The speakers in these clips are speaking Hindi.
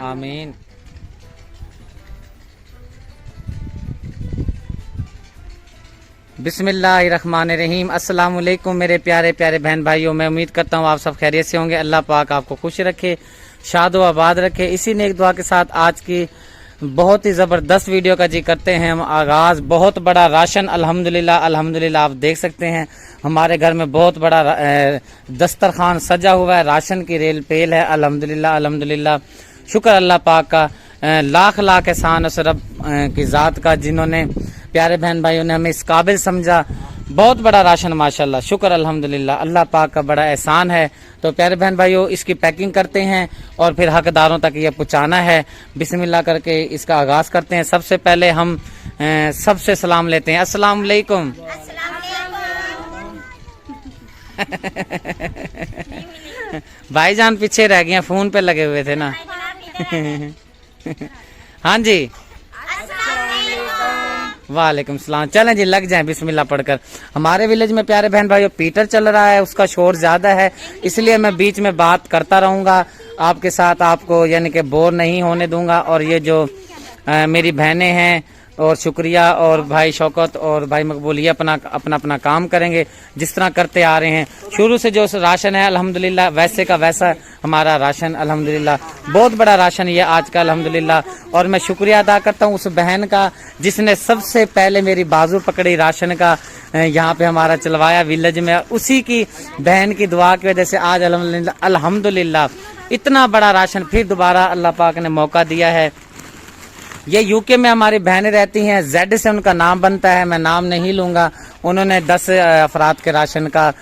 आमीन। बिस्मिल्लाहिर्रहमानिर्रहीम। अस्सलाम वालेकुम मेरे प्यारे प्यारे बहन भाइयों, मैं उम्मीद करता हूँ आप सब खैरियत से होंगे। अल्लाह पाक आपको खुश रखे, शादो आबाद रखे। इसी नेक दुआ के साथ आज की बहुत ही ज़बरदस्त वीडियो का जी करते हैं हम आगाज़। बहुत बड़ा राशन अल्हम्दुलिल्लाह अल्हम्दुलिल्लाह आप देख सकते हैं हमारे घर में बहुत बड़ा दस्तरखान सजा हुआ है, राशन की रेल पेल है अल्हम्दुलिल्लाह अल्हम्दुलिल्लाह। शुक्र अल्लाह पाक का, लाख लाख एहसान उस रब की ज़ात का जिन्होंने प्यारे बहन भाइयों ने हमें इस काबिल समझा। बहुत बड़ा राशन माशाल्लाह, शुक्र अल्हम्दुलिल्लाह, अल्लाह पाक का बड़ा एहसान है। तो प्यारे बहन भाइयों इसकी पैकिंग करते हैं और फिर हकदारों तक ये पहुँचाना है। बिस्मिल्लाह करके इसका आगाज़ करते हैं। सबसे पहले हम सबसे सलाम लेते हैं। अस्सलाम वालेकुम। भाईजान पीछे रह गए, फोन पे लगे हुए थे ना। हाँ जी, वालेकुम सलाम। चलें जी, लग जाएं बिस्मिल्लाह पढ़कर। हमारे विलेज में प्यारे बहन भाइयों पीटर चल रहा है, उसका शोर ज्यादा है, इसलिए मैं बीच में बात करता रहूंगा आपके साथ, आपको यानी कि बोर नहीं होने दूंगा। और ये जो मेरी बहनें हैं और शुक्रिया, और भाई शौकत और भाई मकबूल ये अपना अपना काम करेंगे जिस तरह करते आ रहे हैं शुरू से। जो राशन है अल्हम्दुलिल्लाह वैसे का वैसा हमारा राशन अल्हम्दुलिल्लाह, बहुत बड़ा राशन ये आज का अल्हम्दुलिल्लाह। और मैं शुक्रिया अदा करता हूँ उस बहन का जिसने सबसे पहले मेरी बाजू पकड़ी राशन का, यहाँ पे हमारा चलवाया विलेज में। उसी की बहन की दुआ की वजह से आज अल्हम्दुलिल्लाह इतना बड़ा राशन फिर दोबारा अल्लाह पाक ने मौका दिया है। ये यूके में हमारी बहनें रहती हैं, जेड से उनका नाम बनता है, मैं नाम नहीं लूँगा। उन्होंने 10 अफराद के राशन का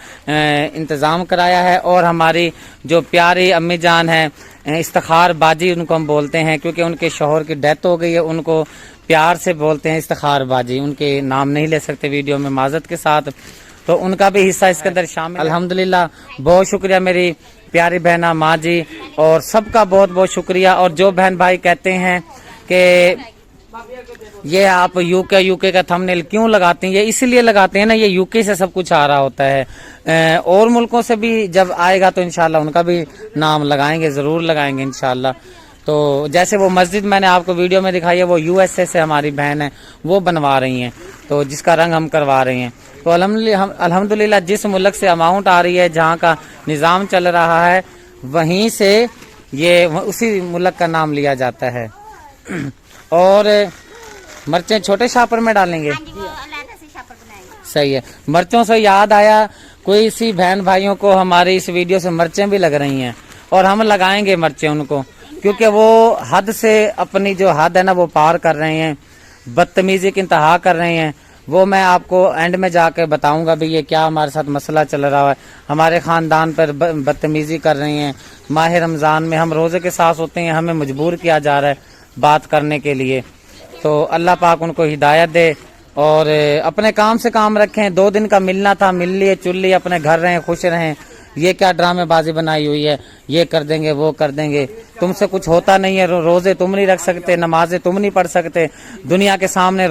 इंतज़ाम कराया है। और हमारी जो प्यारी अम्मी जान है, इफ्तिखार बाजी उनको हम बोलते हैं क्योंकि उनके शौहर की डेथ हो गई है, उनको प्यार से बोलते हैं इफ्तिखार बाजी। उनके नाम नहीं ले सकते वीडियो में माजरत के साथ, तो उनका भी हिस्सा इसके अंदर शामिल। अल्हम्दुलिल्लाह बहुत शुक्रिया मेरी प्यारी बहना माँ जी, और सबका बहुत बहुत शुक्रिया। और जो बहन भाई कहते हैं कि ये आप यूके का थंबनेल क्यों लगाते हैं, ये इसलिए लगाते हैं ना, ये यूके से सब कुछ आ रहा होता है। और मुल्कों से भी जब आएगा तो इंशाल्लाह उनका भी नाम लगाएंगे, जरूर लगाएंगे इंशाल्लाह। तो जैसे वो मस्जिद मैंने आपको वीडियो में दिखाई है, वो यूएसए से हमारी बहन है, वो बनवा रही हैं, तो जिसका रंग हम करवा रहे हैं। तो अल्हम्दुलिल्लाह जिस मुल्क से अमाउंट आ रही है, जहाँ का निज़ाम चल रहा है, वहीं से ये उसी मुल्क का नाम लिया जाता है। और मिर्चें छोटे शापर में डालेंगे, सही है। मिर्चों से याद आया, कोई सी बहन भाइयों को हमारी इस वीडियो से मिर्चें भी लग रही हैं, और हम लगाएंगे मिर्चें उनको, क्योंकि वो हद से अपनी जो हद है ना वो पार कर रहे हैं, बदतमीजी की इंतहा कर रहे हैं। वो मैं आपको एंड में जाकर बताऊंगा भी ये क्या हमारे साथ मसला चल रहा है। हमारे खानदान पर बदतमीजी कर रहे हैं। माह रमज़ान में हम रोज़े के साथ होते हैं, हमें मजबूर किया जा रहा है बात करने के लिए। तो अल्लाह पाक उनको हिदायत दे और अपने काम से काम रखें। 2 दिन का मिलना था, मिल लिए, चुन लिए, अपने घर रहें, खुश रहें। ये क्या ड्रामेबाजी बनाई हुई है, ये कर देंगे वो कर देंगे, तुमसे कुछ होता नहीं है। रोजे तुम नहीं रख सकते, नमाजें तुम नहीं पढ़ सकते, दुनिया के सामने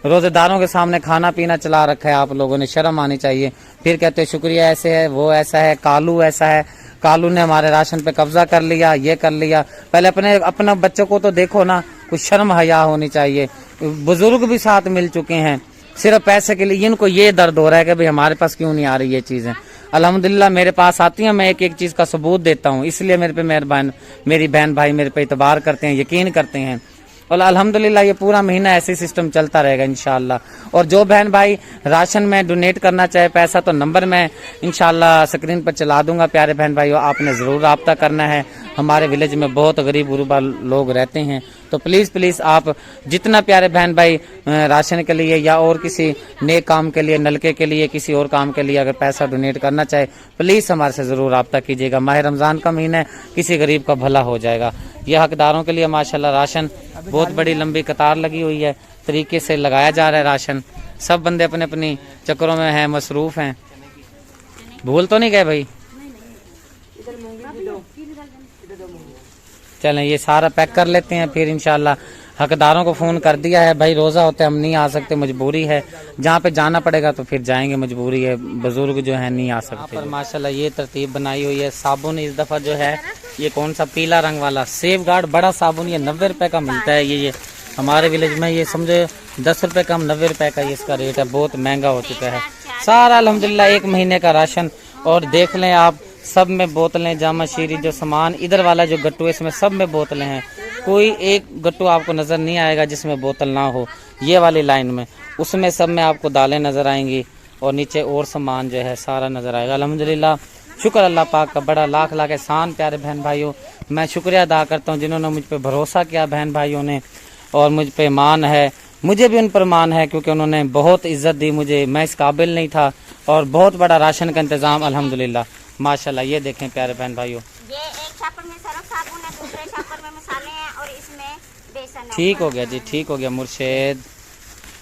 रोजेदारों के सामने खाना पीना चला रखा है आप लोगों ने, शर्म आनी चाहिए। फिर कहते शुक्रिया ऐसे है, वो ऐसा है, कालू ऐसा है, कालू ने हमारे राशन पे कब्जा कर लिया, ये कर लिया। पहले अपने बच्चों को तो देखो ना, कुछ शर्म हया होनी चाहिए। बुजुर्ग भी साथ मिल चुके हैं सिर्फ पैसे के लिए। इनको ये दर्द हो रहा है कि भाई हमारे पास क्यों नहीं आ रही ये चीजें। अल्हम्दुलिल्लाह मेरे पास आती हैं, मैं एक एक चीज का सबूत देता हूँ, इसलिए मेरे पे मेरी बहन भाई मेरे पे इतबार करते हैं, यकीन करते हैं। और अल्हम्दुलिल्लाह ये पूरा महीना ऐसे सिस्टम चलता रहेगा इंशाअल्लाह। और जो बहन भाई राशन में डोनेट करना चाहे पैसा, तो नंबर मैं इंशाअल्लाह स्क्रीन पर चला दूंगा। प्यारे बहन भाइयों आपने ज़रूर रब्ता करना है। हमारे विलेज में बहुत गरीब गुरबा लोग रहते हैं, तो प्लीज़ आप जितना प्यारे बहन भाई राशन के लिए या और किसी नेक काम के लिए, नलके के लिए, किसी और काम के लिए अगर पैसा डोनेट करना चाहे, प्लीज़ हमारे से ज़रूर रब्ता कीजिएगा। माह रमज़ान का महीना है, किसी गरीब का भला हो जाएगा। यह हकदारों के लिए माशाल्लाह राशन बहुत बड़ी लंबी कतार लगी हुई है, तरीके से लगाया जा रहा है राशन। सब बंदे अपने अपनी चक्करों में हैं, मसरूफ हैं। भूल तो नहीं गए भाई? चलें ये सारा पैक कर लेते हैं, फिर इंशाल्लाह हकदारों को फ़ोन कर दिया है, भाई रोज़ा होता है हम नहीं आ सकते, मजबूरी है, जहाँ पे जाना पड़ेगा तो फिर जाएंगे, मजबूरी है, बुजुर्ग जो है नहीं आ सकते। पर माशाल्लाह ये तरतीब बनाई हुई है। साबुन इस दफ़ा जो है ये कौन सा पीला रंग वाला सेफ गार्ड बड़ा साबुन, ये 90 रुपये का मिलता है। ये हमारे विलेज में ये समझे 10 रुपये कम 90 रुपये का ये इसका रेट है, बहुत महंगा हो चुका है। सारा अल्हम्दुलिल्लाह 1 महीने का राशन। और देख लें आप, सब में बोतलें, जामा शीरी जो सामान, इधर वाला जो गट्टू है इसमें सब में बोतलें हैं। कोई एक गट्टू आपको नज़र नहीं आएगा जिसमें बोतल ना हो। ये वाली लाइन में, उसमें सब में आपको दालें नज़र आएंगी और नीचे और सामान जो है सारा नज़र आएगा। अल्हम्दुलिल्लाह, शुक्र अल्लाह पाक का बड़ा लाख लाख एहसान। प्यारे बहन भाइयों, मैं शुक्रिया अदा करता हूँ जिन्होंने मुझ पर भरोसा किया बहन भाइयों ने, और मुझ पे मान है, मुझे भी उन पर मान है क्योंकि उन्होंने बहुत इज्जत दी मुझे। मैं इस काबिल नहीं था और बहुत बड़ा राशन का इंतज़ाम अल्हम्दुलिल्लाह माशाल्लाह। ये देखें प्यारे बहन भाइयों, ये एक छापर में सरफ साबुन है, दूसरे छापर में मसाले हैं और इसमें बेसन है। ठीक हो गया जी, ठीक हो गया मुर्शेद,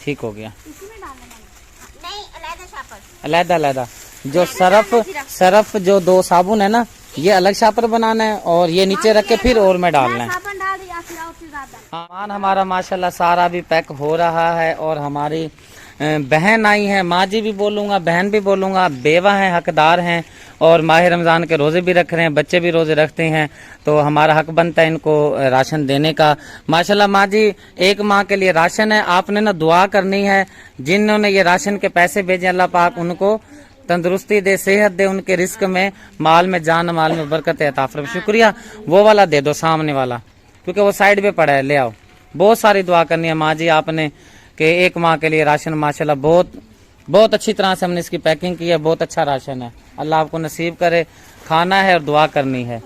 ठीक हो गया। नहीं, अलग छापर, अलहदा अलहदा जो सरफ जो 2 साबुन है ना, ये अलग शापर बनाना है और ये नीचे रख के फिर और में डालना है। सामान हमारा माशाल्लाह सारा भी पैक हो रहा है। और हमारी बहन आई है, माँ जी भी बोलूँगा, बहन भी बोलूँगा, बेवा हैं, हकदार हैं और माह रमज़ान के रोज़े भी रख रहे हैं, बच्चे भी रोज़े रखते हैं, तो हमारा हक बनता है इनको राशन देने का। माशाल्लाह माँ जी, एक माह के लिए राशन है, आपने ना दुआ करनी है। जिन्होंने ये राशन के पैसे भेजे अल्लाह पाक उनको तंदुरुस्ती दे, सेहत दे, उनके रिस्क में, माल में, जान माल में बरकत अता फरमाए। शुक्रिया। वो वाला दे दो सामने वाला, क्योंकि वो साइड पे पड़ा है, ले आओ। बहुत सारी दुआ करनी है माँ जी आपने कि एक माह के लिए राशन माशाल्लाह बहुत अच्छी तरह से हमने इसकी पैकिंग की है, बहुत अच्छा राशन है। अल्लाह आपको नसीब करे, खाना है और दुआ करनी है।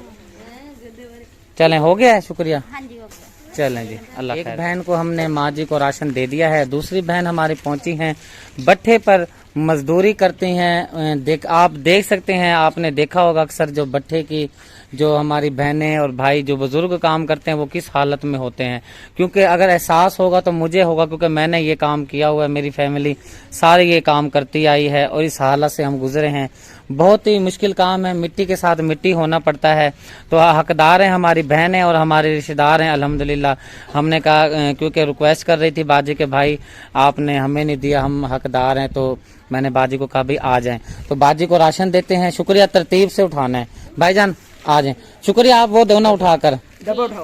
चलें, हो गया है, शुक्रिया। हाँ जी, हो गया। चलें जी, अल्लाह। एक बहन को हमने माँ जी को राशन दे दिया है, दूसरी बहन हमारी पहुंची हैं, भट्ठे पर मजदूरी करती हैं। आप देख सकते हैं, आपने देखा होगा अक्सर जो भट्ठे की जो हमारी बहनें और भाई जो बुजुर्ग काम करते हैं वो किस हालत में होते हैं। क्योंकि अगर एहसास होगा तो मुझे होगा, क्योंकि मैंने ये काम किया हुआ है, मेरी फैमिली सारी ये काम करती आई है और इस हालत से हम गुजरे हैं। बहुत ही मुश्किल काम है, मिट्टी के साथ मिट्टी होना पड़ता है। तो हकदार हैं हमारी बहनें और हमारे रिश्तेदार हैं अल्हम्दुलिल्लाह। हमने कहा क्योंकि रिक्वेस्ट कर रही थी बाजी के भाई आपने हमें नहीं दिया, हम हकदार हैं, तो मैंने बाजी को कहा भाई आ जाएं, तो बाजी को राशन देते हैं। शुक्रिया, तरतीब से उठाना है भाईजान, आ जाएं। शुक्रिया, आप वो दोनों उठाकर,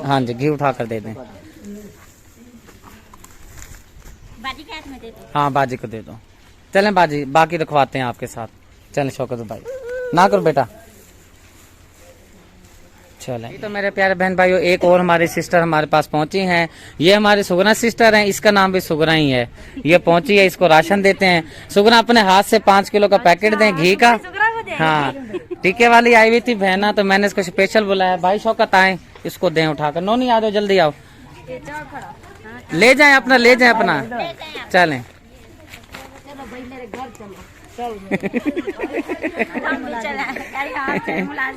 हाँ जी, घी उठाकर दे दें। बाजी के हाथ में दे दो। हाँ बाजी को दे दो। चलें बाजी, बाकी रखवाते हैं आपके साथ। चलें शौकत भाई, ना करो बेटा। चलें। तो मेरे प्यारे बहन भाइयों, एक और हमारी सिस्टर हमारे पास पहुंची हैं। ये हमारी सुगना सिस्टर हैं, इसका नाम भी सुगना ही है। ये पहुंची है, इसको राशन देते हैं। सुगना अपने हाथ से 5 किलो का पैकेट दें घी का। हाँ, टीके वाली आई हुई थी बहना, तो मैंने इसको स्पेशल बुलाया, भाई शौकत आए, इसको दें उठाकर। नो नहीं, आ जाओ, जल्दी आओ, ले जाएं अपना, ले जाएं अपना। चलें।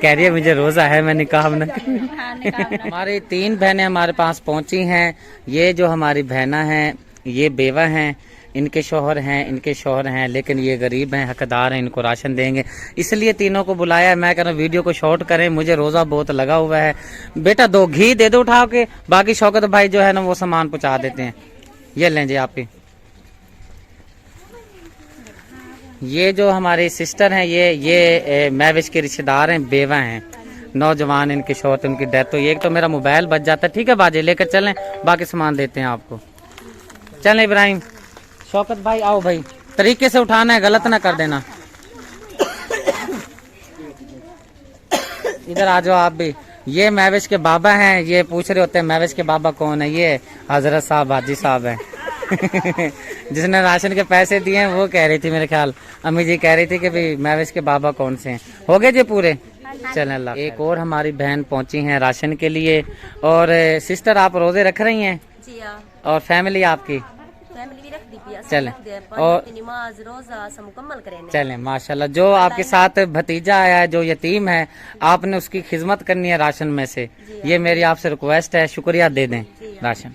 कह रही है मुझे रोजा है, मैंने कहा हमने। हमारी 3 बहनें हमारे पास पहुंची हैं। ये जो हमारी बहना हैं ये बेवा हैं, इनके शौहर हैं, लेकिन ये गरीब हैं, हकदार हैं, इनको राशन देंगे, इसलिए तीनों को बुलाया है। मैं कह रहा हूँ वीडियो को शॉर्ट करें, मुझे रोजा बहुत लगा हुआ है। बेटा 2 घी दे दो उठा के, बाकी शौकत भाई जो है ना वो सामान पहुँचा देते हैं। ये लें जी आप ही। ये जो हमारी सिस्टर हैं ये महविश के रिश्तेदार हैं, बेवा हैं, नौजवान, इनके शौहर उनकी डेथ हुई। एक तो मेरा मोबाइल बच जाता है, ठीक है बाजी, लेकर चलें, बाकी सामान देते हैं आपको। चलें इब्राहिम, शौकत भाई आओ भाई, तरीके से उठाना है, गलत ना कर देना। इधर आ जाओ आप भी। ये महविश के बाबा हैं, ये पूछ रहे होते हैं महविश के बाबा कौन है। ये हजरत साहब, हाजी साहब हैं। जिसने राशन के पैसे दिए हैं वो कह रही थी, मेरे ख्याल अम्मी जी कह रही थी कि भाई महविश के बाबा कौन से हैं। हो गए जी पूरे। चलें अल्लाह। एक और हमारी बहन पहुंची हैं राशन के लिए। और सिस्टर आप रोजे रख रही हैं? जी हाँ। और फैमिली आपकी? फैमिली भी रख दी पिया, चलें और नमाज रोजा सब मुकम्मल करें। चलें माशाल्लाह। जो आपके साथ भतीजा आया है जो यतीम है, आपने उसकी खिदमत करनी है राशन में से, ये मेरी आपसे रिक्वेस्ट है। शुक्रिया, दे दें राशन।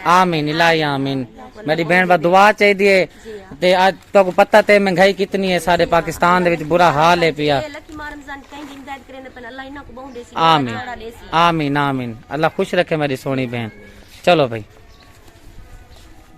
आमीन इलाही आमीन। मेरी बहन बा दुआ चाहिए। ते आज तो पता ते महंगाई कितनी है, सारे पाकिस्तान दे विच बुरा हाल है पिया। रमजान कहीं भी इमदाद करे अपन अल्लाह इन्हां को बहुत देसी आमीन जोड़ा देसी आमीन आमीन। अल्लाह खुश रखे मेरी सोनी बहन। चलो भाई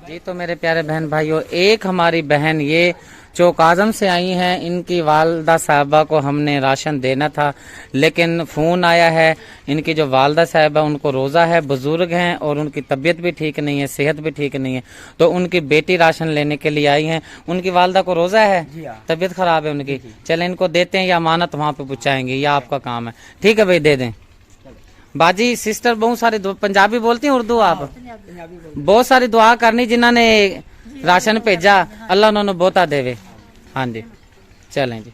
जी। तो मेरे प्यारे बहन भाइयों, एक हमारी बहन ये चौक आजम से आई हैं, इनकी वालदा साहबा को हमने राशन देना था, लेकिन फ़ोन आया है इनकी जो वालदा साहबा उनको रोज़ा है, बुजुर्ग हैं और उनकी तबीयत भी ठीक नहीं है, सेहत भी ठीक नहीं है, तो उनकी बेटी राशन लेने के लिए आई हैं। उनकी वालदा को रोज़ा है, तबीयत ख़राब है उनकी। चले इनको देते हैं या अमानत वहाँ पे पहुँचाएंगे, या आपका काम है। ठीक है भाई, दे दें। बाजी सिस्टर बहुत सारी पंजाबी बोलती हैं, उर्दू आप बहुत सारी दुआ करनी जिन्होंने राशन भेजा, अल्लाह उन्होंने बहुता देवे। हाँ जी, चलें जी।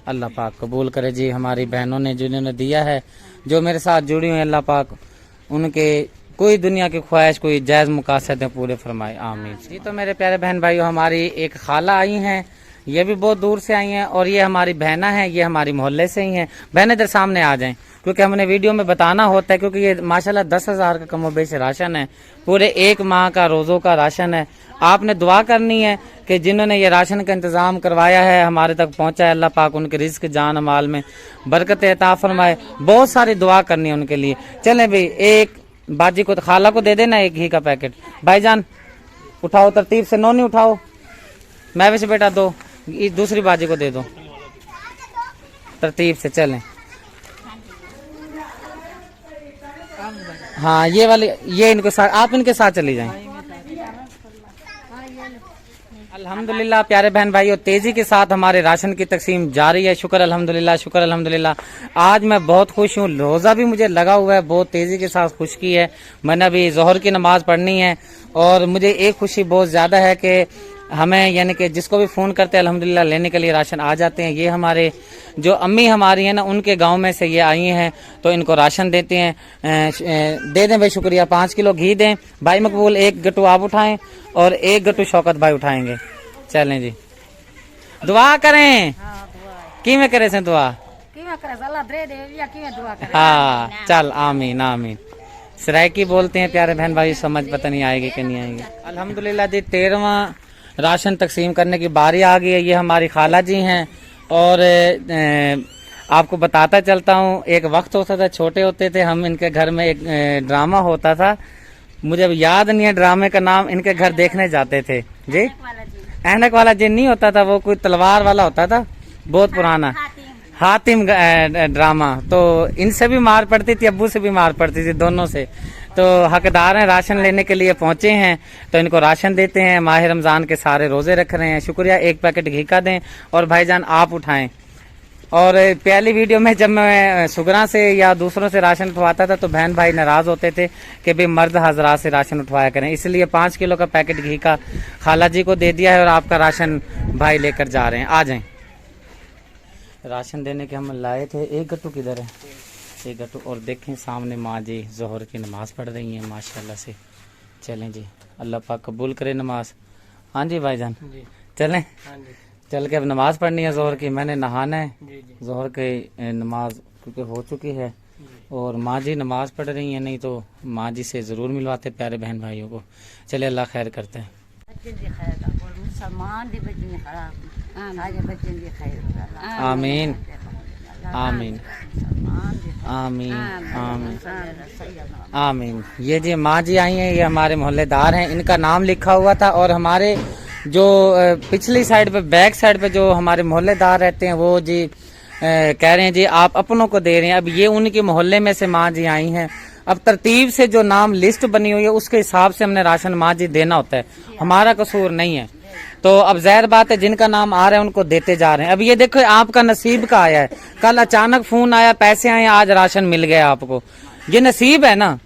अल्लाह पाक कबूल करे जी हमारी बहनों ने जिन्होंने दिया है, जो मेरे साथ जुड़ी हुई, अल्लाह पाक उनके कोई दुनिया की ख्वाहिश, कोई जायज़ मुकासदें पूरे फरमाए, आमीन जी। तो मेरे प्यारे बहन भाइयों, हमारी एक खाला आई हैं, ये भी बहुत दूर से आई हैं, और ये हमारी बहना है, ये हमारी मोहल्ले से ही हैं। बहन इधर सामने आ जाएं, क्योंकि हमने वीडियो में बताना होता है, क्योंकि ये माशाल्लाह 10,000 का कमो बेश राशन है, पूरे एक माह का रोज़ों का राशन है। आपने दुआ करनी है कि जिन्होंने ये राशन का इंतज़ाम करवाया है, हमारे तक पहुँचा है, अल्लाह पाक उनके रिज़्क़ जान माल में बरकत अता फरमाए। बहुत सारी दुआ करनी है उनके लिए। चलें भाई, एक बाजी को, खाला को दे देना एक घी का पैकेट। भाईजान उठाओ तरतीब से, नोनी उठाओ, महविश बेटा दो, दूसरी बाजी को दे दो तरतीब से। चलें, हाँ ये वाली, ये इनको साथ, आप इनके साथ चली जाएं। अल्हम्दुलिल्लाह प्यारे बहन भाइयों, तेजी के साथ हमारे राशन की तकसीम जारी है। शुक्र अल्हम्दुलिल्लाह, शुक्र अल्हम्दुलिल्लाह। आज मैं बहुत खुश हूँ, रोज़ा भी मुझे लगा हुआ है, बहुत तेजी के साथ खुशकी है। मैंने अभी जोहर की नमाज पढ़नी है, और मुझे एक खुशी बहुत ज़्यादा है कि हमें यानी कि जिसको भी फ़ोन करते हैं अल्हम्दुलिल्लाह लेने के लिए राशन आ जाते हैं। ये हमारे जो अम्मी हमारी हैं ना, उनके गांव में से ये आई हैं, तो इनको राशन देते हैं। दे दें भाई, शुक्रिया। 5 किलो घी दें। भाई मकबूल एक गट्टू आप उठाएं और एक गट्टू शौकत भाई उठाएंगे। चलें जी, दुआ करें। कि में करे से दुआ, हाँ चल, आमीन आमीन। सरायकी बोलते हैं प्यारे बहन भाई, समझ पता नहीं आएगी कि नहीं आएगी। अल्हम्दुलिल्लाह जी, 13वां राशन तकसीम करने की बारी आ गई है। ये हमारी खाला जी हैं, और आपको बताता चलता हूँ, एक वक्त होता था, छोटे होते थे हम, इनके घर में एक ड्रामा होता था, मुझे अब याद नहीं है ड्रामे का नाम। इनके घर देखने जाते थे जी, ऐनक वाला जिन नहीं होता था, वो कोई तलवार वाला होता था, बहुत पुराना, हातिम ड्रामा। तो इनसे भी मार पड़ती थी, अब्बू से भी मार पड़ती थी, दोनों से। तो हकदार हैं, राशन लेने के लिए पहुंचे हैं, तो इनको राशन देते हैं। माह रमजान के सारे रोजे रख रहे हैं, शुक्रिया। एक पैकेट घी का दें, और भाईजान आप उठाएं। और पहली वीडियो में जब मैं सुगरा से या दूसरों से राशन उठवाता था, तो बहन भाई नाराज होते थे कि भाई मर्द हजरात से राशन उठवाया करें, इसलिए 5 किलो का पैकेट घी का खाला जी को दे दिया है, और आपका राशन भाई लेकर जा रहे हैं। आ जाएं, राशन देने के हम लाए थे। एक गट्टू किधर है, एक गट्टू। और देखें सामने माँ जी जोहर की नमाज पढ़ रही हैं माशाल्लाह से। चलें जी, अल्लाह पाक कबूल करे नमाज। हाँ जी भाईजान, चलें। चल के अब नमाज पढ़नी है जोहर की, मैंने नहाना है। जोहर की नमाज क्योंकि हो चुकी है, और माँ जी नमाज पढ़ रही हैं, नहीं तो माँ जी से ज़रूर मिलवाते प्यारे बहन भाइयों को। चले, अल्लाह खैर करते हैं। आमीन आमीन आमीन आमीन आमीन। ये जी माँ जी आई हैं, ये हमारे मोहल्लेदार हैं, इनका नाम लिखा हुआ था। और हमारे जो पिछली साइड पे, बैक साइड पे जो हमारे मोहल्लेदार रहते हैं, वो जी कह रहे हैं जी आप अपनों को दे रहे हैं। अब ये उनके मोहल्ले में से माँ जी आई हैं, अब तरतीब से जो नाम लिस्ट बनी हुई है उसके हिसाब से हमने राशन माँ जी देना होता है, हमारा कसूर नहीं है। तो अब जाहिर बात है जिनका नाम आ रहा है उनको देते जा रहे हैं। अब ये देखो, आपका नसीब का आया है, कल अचानक फोन आया, पैसे आए, आज राशन मिल गया आपको, ये नसीब है ना।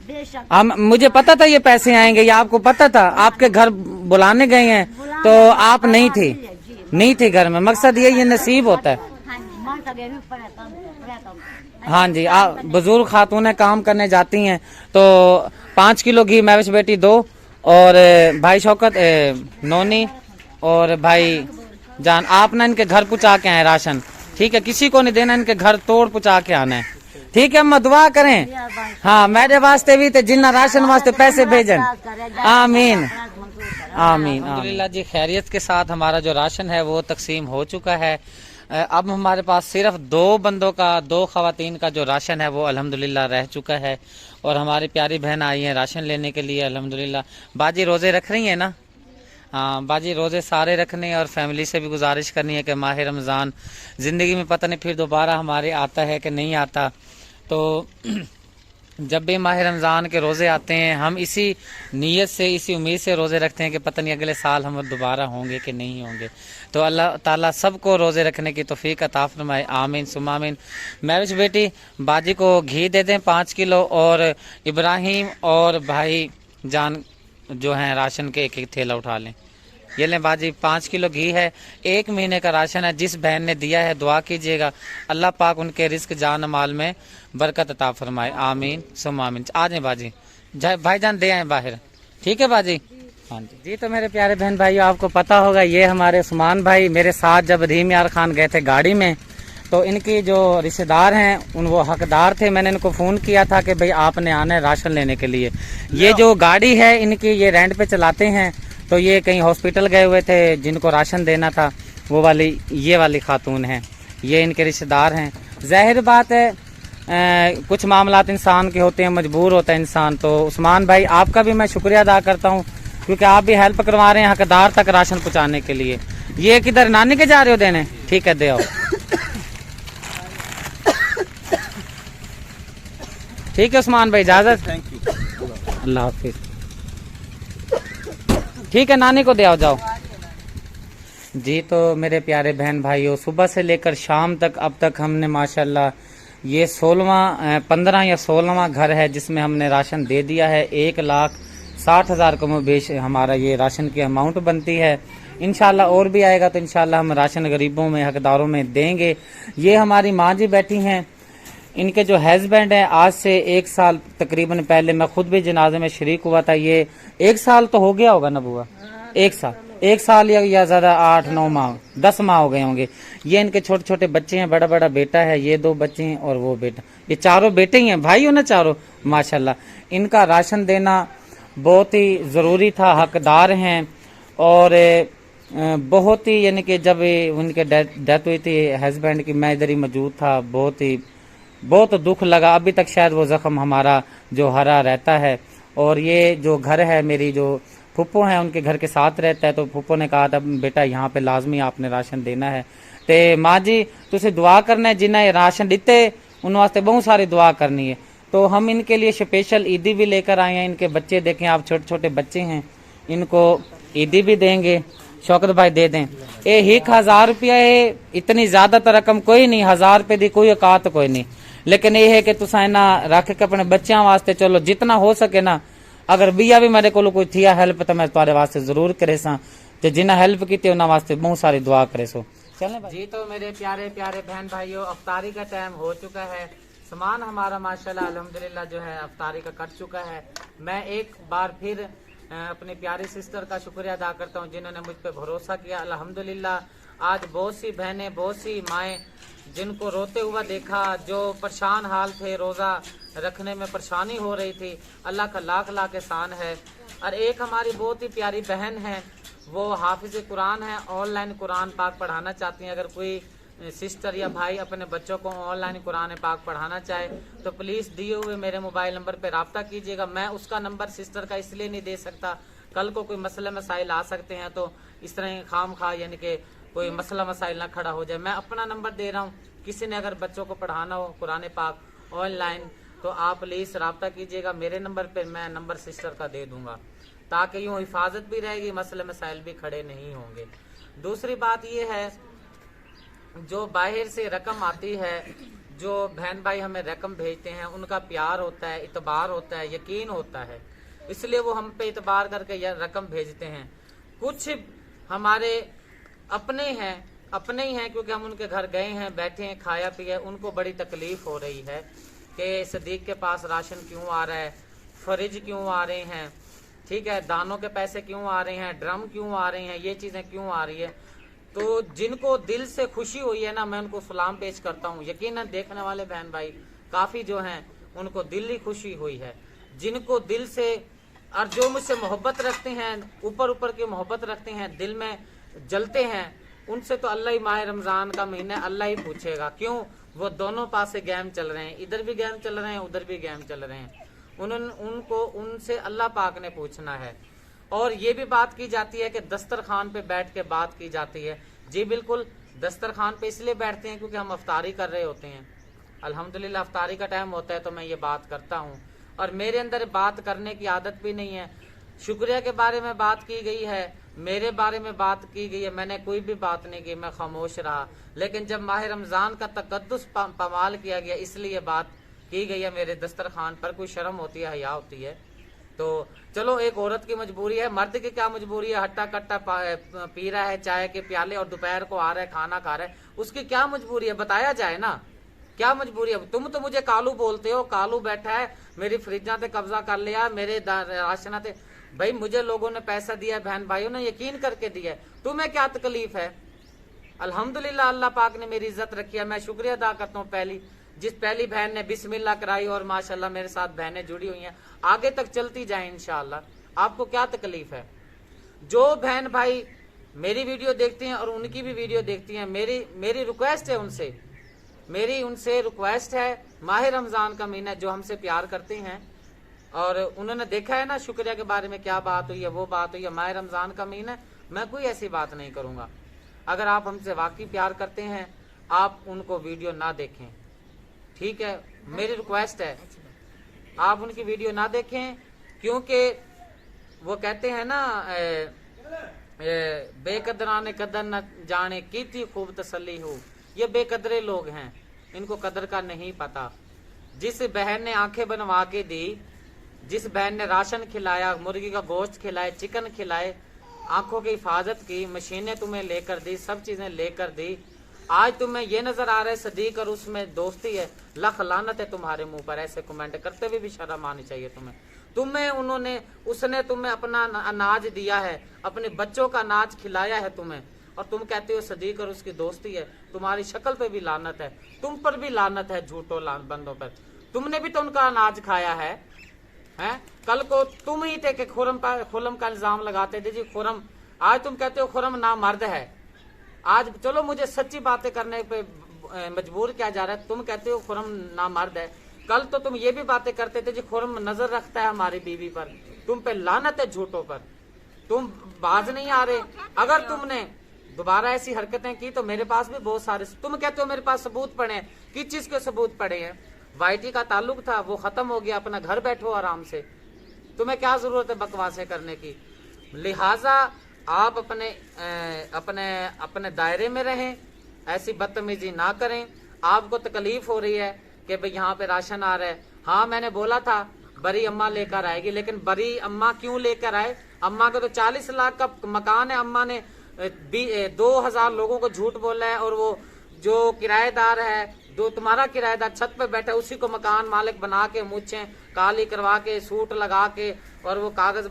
हम, मुझे पता था ये पैसे आएंगे, ये आपको पता था, आपके घर बुलाने गए हैं तो आप नहीं थे घर में। मकसद ये नसीब होता है। हाँ जी, आप बुजुर्ग खातूनें काम करने जाती हैं, तो 5 किलो घी महविश बेटी दो, और भाई शौकत नोनी और भाई जान, आप ना इनके घर पहुँचा के आए राशन, ठीक है। किसी को नहीं देना, इनके घर तोड़ पहुँचा के आना है, ठीक है। अम्मा दुआ करें, हाँ मेरे वास्ते भी, जिन्ना राशन वास्ते पैसे भेजन। आमीन आमीन। अल्हम्दुलिल्लाह जी, खैरियत के साथ हमारा जो राशन है वो तकसीम हो चुका है। अब हमारे पास सिर्फ 2 बंदों का, 2 खवातीन का जो राशन है वो अल्हम्दुलिल्लाह रह चुका है। और हमारी प्यारी बहन आई है राशन लेने के लिए अल्हम्दुलिल्लाह। बाजी रोज़े रख रही है ना? हाँ बाजी, रोज़े सारे रखने हैं और फैमिली से भी गुजारिश करनी है कि माह रमज़ान ज़िंदगी में पता नहीं फिर दोबारा हमारे आता है कि नहीं आता। तो जब भी माह रमज़ान के रोज़े आते हैं हम इसी नीयत से, इसी उम्मीद से रोज़े रखते हैं कि पता नहीं अगले साल हम दोबारा होंगे कि नहीं होंगे। तो अल्लाह ताला सबको रोज़े रखने की तौफीक अता फरमाए, आमीन सुम्मा आमीन। महविश बेटी, बाजी को घी दे दें 5 किलो और इब्राहिम और भाई जान जो हैं राशन के 1-1 थैला उठा लें। ये लें बाजी, 5 किलो घी है, 1 महीने का राशन है। जिस बहन ने दिया है दुआ कीजिएगा अल्लाह पाक उनके रिस्क जान माल में बरकत अता फरमाए, आमीन सुम्मा आमीन। आ जाए बाजी, भाईजान दे आए बाहर, ठीक है बाजी? हाँ जी। तो मेरे प्यारे बहन भाइयों, आपको पता होगा ये हमारे उस्मान भाई मेरे साथ जब अदीम यार खान गए थे गाड़ी में, तो इनकी जो रिश्तेदार हैं उन वो हकदार थे। मैंने इनको फ़ोन किया था कि भाई आपने आना है राशन लेने के लिए। ये जो गाड़ी है इनकी, ये रेंट पे चलाते हैं। तो ये कहीं हॉस्पिटल गए हुए थे, जिनको राशन देना था वो वाली, ये वाली खातून हैं, ये इनके रिश्तेदार हैं। जाहिर बात है कुछ मामलात इंसान के होते हैं, मजबूर होता है इंसान। तो उस्मान भाई आपका भी मैं शुक्रिया अदा करता हूँ क्योंकि आप भी हेल्प करवा रहे हैं हकदार तक राशन पहुँचाने के लिए। ये किधर नानी के जा रहे हो देने? ठीक है, दे आओ। ठीक है उस्मान भाई, इजाजत, थैंक यू, अल्लाह हाफिज। ठीक है, नानी को दे आओ, जाओ जी। तो मेरे प्यारे बहन भाइयों, सुबह से लेकर शाम तक अब तक हमने माशाल्लाह ये 15 या 16वां घर है जिसमें हमने राशन दे दिया है। 1,60,000 कम बेश हमारा ये राशन की अमाउंट बनती है। इंशाल्लाह और भी आएगा तो इंशाल्लाह हम राशन गरीबों में, हकदारों में देंगे। ये हमारी माँ जी बैठी हैं, इनके जो हस्बैंड हैं आज से 1 साल तकरीबन पहले मैं खुद भी जनाजे में शरीक हुआ था। ये 1 साल तो हो गया होगा ना बुआ? 1 साल या ज्यादा 8-9 माह, 10 माह हो गए होंगे। ये इनके छोटे छोटे बच्चे हैं, बड़ा बड़ा बेटा है, ये 2 बच्चे हैं और वो बेटा, ये चारों बेटे ही हैं, भाई हो ना चारों माशाल्लाह। इनका राशन देना बहुत ही जरूरी था, हकदार हैं। और बहुत ही यानी कि जब उनके डेथ हुई थी हस्बैंड की, मैं इधर ही मौजूद था, बहुत दुख लगा। अभी तक शायद वो जख्म हमारा जो हरा रहता है। और ये जो घर है, मेरी जो फुप्पो हैं उनके घर के साथ रहता है। तो फुप्पो ने कहा था बेटा यहाँ पे लाजमी आपने राशन देना है। ते माँ जी तुझे दुआ करना है, जिन्हें राशन दिते उन वास्ते बहुत सारी दुआ करनी है। तो हम इनके लिए स्पेशल ईदी भी लेकर आए हैं। इनके बच्चे देखें आप, छोटे छोटे बच्चे हैं, इनको ईदी भी देंगे। शौकत भाई दे दें। 1,000 रुपया है, इतनी ज्यादा तो रकम कोई नहीं, 1000 रुपये की कोई औकात कोई नहीं। लेकिन ये है कि तुसा इना रख के अपने बच्चों वास्ते चलो जितना हो सके ना, अगर बिया भी मेरे को कोई थिया हेल्प तो मैं तुम्हारे वास्ते जरूर करे सा। जो जिन्हें हेल्प की उन्होंने वास्ते बहुत सारी दुआ करे सो। चलें जी। तो मेरे प्यारे प्यारे बहन भाइयों, अफ्तारी का टाइम हो चुका है। सामान हमारा माशाल्लाह अल्हम्दुलिल्लाह जो है अफ्तारी का कट चुका है। मैं एक बार फिर अपनी प्यारी सिस्टर का शुक्रिया अदा करता हूँ जिन्होंने मुझ पर भरोसा किया। अल्हम्दुलिल्लाह आज बहुत सी बहनें, बहुत सी माएँ जिनको रोते हुआ देखा, जो परेशान हाल थे, रोज़ा रखने में परेशानी हो रही थी, अल्लाह का लाख लाख एहसान है। और एक हमारी बहुत ही प्यारी बहन है, वो हाफिज कुरान है, ऑनलाइन कुरान पाक पढ़ाना चाहती हैं। अगर कोई सिस्टर या भाई अपने बच्चों को ऑनलाइन कुरान पाक पढ़ाना चाहे तो प्लीज़ दिए हुए मेरे मोबाइल नंबर पर रब्ता कीजिएगा। मैं उसका नंबर सिस्टर का इसलिए नहीं दे सकता, कल को कोई मसले मसाइल आ सकते हैं तो इस तरह खाम खा यानी कि कोई मसला मसाइल ना खड़ा हो जाए। मैं अपना नंबर दे रहा हूँ, किसी ने अगर बच्चों को पढ़ाना हो कुरान पाक ऑनलाइन तो आप प्लीज़ रब्ता कीजिएगा मेरे नंबर पर। मैं नंबर सिस्टर का दे दूंगा ताकि यूँ हिफाजत भी रहेगी, मसले मसाइल भी खड़े नहीं होंगे। दूसरी बात ये है, जो बाहर से रकम आती है, जो बहन भाई हमें रकम भेजते हैं, उनका प्यार होता है, इतबार होता है, यकीन होता है, इसलिए वो हम पे इतबार करके रकम भेजते हैं। कुछ हमारे अपने ही हैं क्योंकि हम उनके घर गए हैं, बैठे हैं, खाया पिया, उनको बड़ी तकलीफ हो रही है कि सदीक के पास राशन क्यों आ रहा है, फ्रिज क्यों आ रहे हैं, ठीक है, दानों के पैसे क्यों आ रहे हैं, ड्रम क्यों आ रहे हैं, ये चीज़ें क्यों आ रही है। तो जिनको दिल से खुशी हुई है ना, मैं उनको सलाम पेश करता हूँ। यकीनन देखने वाले बहन भाई काफ़ी जो हैं उनको दिल ही खुशी हुई है। जिनको दिल से और जो मुझसे मोहब्बत रखते हैं, ऊपर ऊपर की मोहब्बत रखते हैं, दिल में जलते हैं, उनसे तो अल्लाह ही माह रमजान का महीना अल्लाह ही पूछेगा। क्यों? वो दोनों पासे गेम चल रहे हैं, इधर भी गेम चल रहे हैं, उधर भी गेम चल रहे हैं। उनसे अल्लाह पाक ने पूछना है। और ये भी बात की जाती है कि दस्तरखान पे बैठ के बात की जाती है। जी बिल्कुल, दस्तरखान पे इसलिए बैठते हैं क्योंकि हम अफ्तारी कर रहे होते हैं। अल्हम्दुलिल्लाह अफ्तारी का टाइम होता है तो मैं ये बात करता हूँ, और मेरे अंदर बात करने की आदत भी नहीं है। शुक्रिया के बारे में बात की गई है, मेरे बारे में बात की गई है, मैंने कोई भी बात नहीं की, मैं खामोश रहा। लेकिन जब माह रमज़ान का तकद्दुस पमाल किया गया, इसलिए बात की गई है। मेरे दस्तरखान पर कोई शर्म होती है, हया होती है। तो चलो, एक औरत की मजबूरी है, मर्द की क्या मजबूरी है? हट्टा कट्टा पी रहा है चाय के प्याले और दोपहर को आ रहा है खाना खा रहा है, उसकी क्या मजबूरी है? बताया जाए ना, क्या मजबूरी है? तुम तो मुझे कालू बोलते हो, कालू बैठा है मेरी फ्रिजा पे कब्जा कर लिया, मेरे राशन पे। भाई मुझे लोगों ने पैसा दिया है, बहन भाइयों ने यकीन करके दिया है, तुम्हें क्या तकलीफ है? अल्हम्दुलिल्लाह अल्लाह पाक ने मेरी इज्जत रखी है, मैं शुक्रिया अदा करता हूँ। जिस पहली बहन ने बिस्मिल्लाह कराई, और माशाल्लाह मेरे साथ बहनें जुड़ी हुई हैं, आगे तक चलती जाए इंशाअल्लाह। आपको क्या तकलीफ है? जो बहन भाई मेरी वीडियो देखती हैं और उनकी भी वीडियो देखती हैं, मेरी रिक्वेस्ट है उनसे, मेरी उनसे रिक्वेस्ट है, माह रमजान का महीना, जो हमसे प्यार करते हैं और उन्होंने देखा है ना शुक्रिया के बारे में क्या बात हुई है, वो बात हुई है। माह रमजान का महीना, मैं कोई ऐसी बात नहीं करूंगा। अगर आप हमसे वाकई प्यार करते हैं, आप उनको वीडियो ना देखें, ठीक है? मेरी रिक्वेस्ट है, आप उनकी वीडियो ना देखें, क्योंकि वो कहते हैं ना, बेकदराने कदर न जाने की थी खूब तसल्ली हो। ये बेकदरे लोग हैं, इनको कदर का नहीं पता। जिस बहन ने आंखें बनवा के दी, जिस बहन ने राशन खिलाया, मुर्गी का गोश्त खिलाए, चिकन खिलाए, आंखों की हिफाजत की, मशीनें तुम्हें लेकर दी, सब चीजें लेकर दी, आज तुम्हें ये नजर आ रहा है सदीक और उसमें दोस्ती है, लख लानत है तुम्हारे मुंह पर। ऐसे कमेंट करते हुए भी शर्म आनी चाहिए तुम्हें। उसने तुम्हें अपना अनाज दिया है, अपने बच्चों का अनाज खिलाया है तुम्हें, और तुम कहते हो सदीक और उसकी दोस्ती है। तुम्हारी शक्ल पे भी लानत है, तुम पर भी लानत है, झूठो बंदों पर। तुमने भी तो उनका अनाज खाया है, हैं? कल को तुम ही थे कि खुरम का इल्जाम लगाते थे जी खुरम, आज तुम कहते हो खुरम ना मर्द है। आज चलो मुझे सच्ची बातें करने पे मजबूर किया जा रहा है, तुम कहते हो खुरम ना मर्द है, कल तो तुम ये भी बातें करते थे जी खुरम नजर रखता है हमारी बीवी पर। तुम पे लानत है झूठों पर, तुम बाज नहीं आ रहे। अगर तुमने दोबारा ऐसी हरकतें की तो मेरे पास भी बहुत सारे, तुम कहते हो मेरे पास सबूत पड़े हैं, किस चीज के सबूत पड़े हैं? वाईटी का ताल्लुक था, वो खत्म हो गया, अपना घर बैठो आराम से, तुम्हें क्या जरूरत है बकवासें करने की? लिहाजा आप अपने दायरे में रहें, ऐसी बदतमीजी ना करें। आपको तकलीफ हो रही है कि भाई यहाँ पे राशन आ रहा है, हाँ मैंने बोला था बड़ी अम्मा लेकर आएगी, लेकिन बड़ी अम्मा क्यों लेकर आए? अम्मा का तो 40 लाख का मकान है, अम्मा ने 2000 लोगों को झूठ बोला है, और वो जो किराएदार है, जो तुम्हारा किराएदार छत पे बैठा है, उसी को मकान मालिक बना के, मूछें काली करवा के, सूट लगा के और वो कागज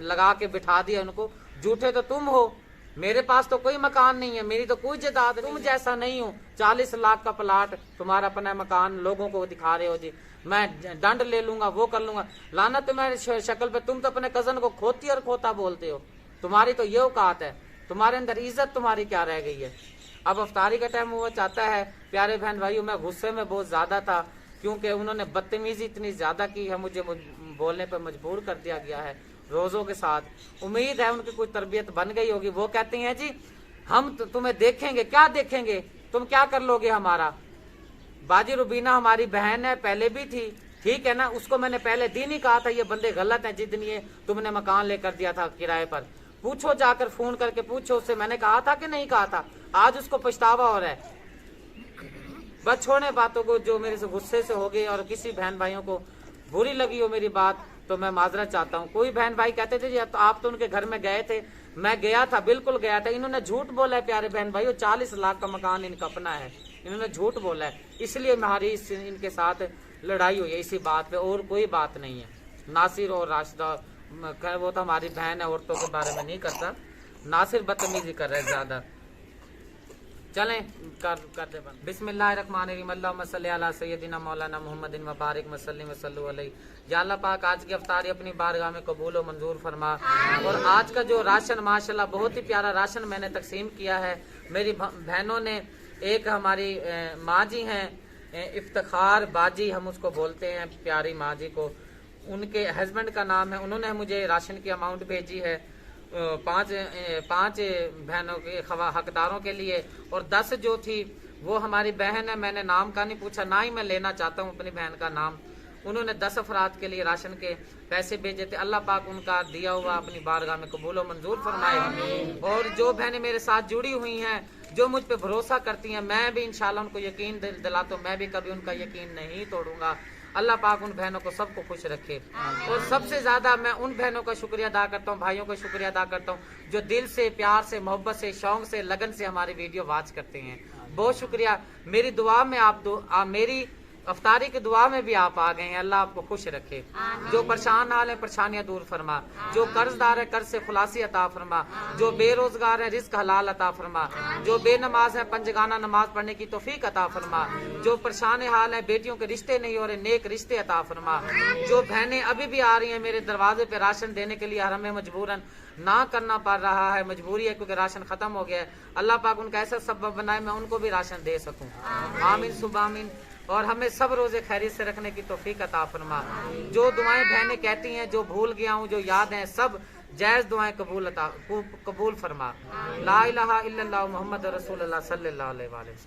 लगा के बिठा दिया उनको। झूठे तो तुम हो। मेरे पास तो कोई मकान नहीं है, मेरी तो कोई जायदाद, तुम जैसा नहीं हो। 40 लाख का प्लाट, तुम्हारा अपना मकान, लोगों को दिखा रहे हो जी मैं दंड ले लूंगा, वो कर लूंगा। लानत तुम्हारी शक्ल पे, तुम तो अपने कजन को खोती और खोता बोलते हो। तुम्हारी तो ये औकात है, तुम्हारे अंदर इज्जत तुम्हारी क्या रह गई है? अब अफ्तारी का टाइम हुआ चाहता है। प्यारे बहन भाइयों, मैं गुस्से में बहुत ज्यादा था, क्योंकि उन्होंने बदतमीजी इतनी ज्यादा की है, मुझे बोलने पर मजबूर कर दिया गया है रोजों के साथ। उम्मीद है उनकी कुछ तरबियत बन गई होगी। वो कहती हैं जी हम तुम्हें देखेंगे। क्या देखेंगे? तुम क्या कर लोगे हमारा? बाजी रुबीना हमारी बहन है, पहले भी थी, ठीक है ना? उसको मैंने पहले दिन ही कहा था ये बंदे गलत हैं, जिद नहीं तुमने मकान लेकर दिया था किराए पर। पूछो, जाकर फोन करके पूछो उससे, मैंने कहा था कि नहीं कहा था? आज उसको पछतावा हो रहा है। बस छोड़े बातों को जो मेरे से गुस्से से हो गई, और किसी बहन भाइयों को बुरी लगी हो मेरी बात तो मैं माजरत चाहता हूँ। कोई बहन भाई कहते थे जी आप तो उनके घर में गए थे, मैं गया था, बिल्कुल गया था। इन्होंने झूठ बोला है प्यारे बहन भाइयों, 40 लाख का मकान इनका अपना है, इन्होंने झूठ बोला है, इसलिए हमारी इनके साथ लड़ाई हुई है इसी बात पे, और कोई बात नहीं है। नासिर और राशिदा, वो तो हमारी बहन है, औरतों के बारे में नहीं करता। नासिर बदतमीजी कर रहा है ज्यादा। चलें कर दे बंद। बिस्मिल्लाहिर्रहमानिर्रहीम, अल्लाहुम्मा सल्ली अला सय्यदिना मौलाना मुहम्मदिन व बारिक वसल्लिम वसल्लु अलैहि। या अल्लाह पाक आज की अफ्तारी अपनी बारगाह में कबूल व मंजूर फरमा। और आज का जो राशन माशाल्लाह बहुत ही प्यारा राशन मैंने तकसीम किया है। मेरी बहनों ने, एक हमारी माँ जी हैं इफ्तिखार बाजी, हम उसको बोलते हैं प्यारी माँ जी को, उनके हस्बैंड का नाम है, उन्होंने मुझे राशन की अमाउंट भेजी है पाँच बहनों के हकदारों के लिए, और 10 जो थी वो हमारी बहन है। मैंने नाम का नहीं पूछा, ना ही मैं लेना चाहता हूँ अपनी बहन का नाम। उन्होंने 10 अफराद के लिए राशन के पैसे भेजे थे। अल्लाह पाक उनका दिया हुआ अपनी बारगाह में कबूल व मंजूर फरमाए। और जो बहनें मेरे साथ जुड़ी हुई हैं, जो मुझ पे भरोसा करती हैं, मैं भी इंशाल्लाह उनको यकीन दिलाता हूँ, मैं भी कभी उनका यकीन नहीं तोड़ूंगा। अल्लाह पाक उन बहनों को सबको खुश रखे। और सबसे ज्यादा मैं उन बहनों का शुक्रिया अदा करता हूँ, भाइयों का शुक्रिया अदा करता हूँ जो दिल से, प्यार से, मोहब्बत से, शौक से, लगन से हमारी वीडियो वॉच करते हैं। बहुत शुक्रिया। मेरी दुआ में मेरी अफ्तारी की दुआ में भी आप आ गए हैं। अल्लाह आपको खुश रखे। जो परेशान हाल है परेशानियां दूर फरमा, जो कर्जदार है कर्ज से खुलासी अता फरमा, जो बेरोजगार है रिस्क हलाल अता फरमा, जो बेनमाज है पंजगाना नमाज पढ़ने की तौफीक अता फरमा, जो परेशान हाल है बेटियों के रिश्ते नहीं हो रहे नेक रिश्ते अता फरमा, जो बहनें अभी भी आ रही हैं मेरे दरवाजे पे राशन देने के लिए, हमें मजबूरन ना करना पड़ रहा है, मजबूरी है क्योंकि राशन खत्म हो गया है। अल्लाह पाक उनका ऐसा सबब बनाए मैं उनको भी राशन दे सकूं। आमीन सुबह आमीन। और हमें सब रोजे खैरियत से रखने की तौफीक अता फरमा। जो दुआएं बहनें कहती हैं, जो भूल गया हूँ, जो याद हैं, सब जायज दुआएं कबूल फरमा। ला इलाहा इल्लल्लाह मुहम्मद रसूलुल्लाह सल्लल्लाहु अलैहि वसल्लम।